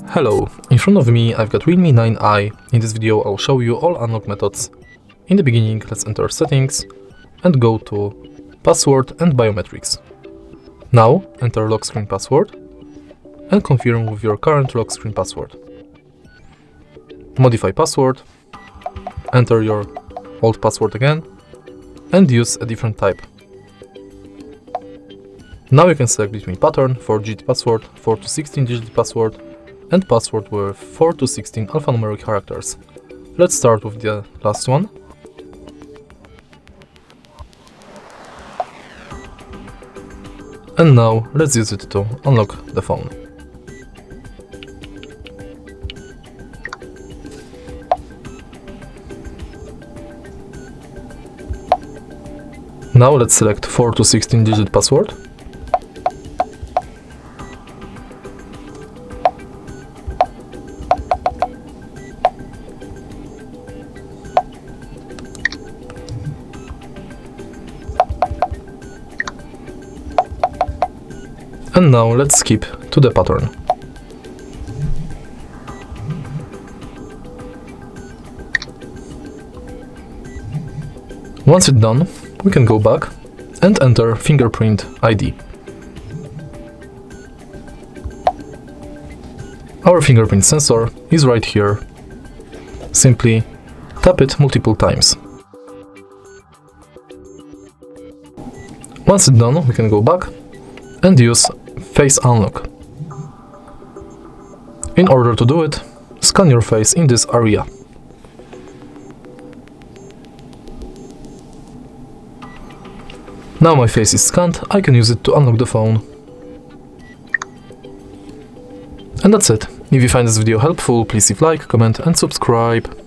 Hello, in front of me I've got Realme 9i. In this video I'll show you all unlock methods. In the beginning, let's enter settings and go to password and biometrics. Now enter lock screen password and confirm with your current lock screen password. Modify password, enter your old password again and use a different type. Now you can select between pattern, 4-digit password, 4 to 16-digit password and password with 4 to 16 alphanumeric characters. Let's start with the last one. And now let's use it to unlock the phone. Now let's select 4 to 16-digit password. And now let's skip to the pattern. Once it's done, we can go back and enter fingerprint ID. Our fingerprint sensor is right here. Simply tap it multiple times. Once it's done, we can go back and use face unlock. In order to do it, scan your face in this area. Now my face is scanned, I can use it to unlock the phone. And that's it. If you find this video helpful, please leave a like, comment and subscribe.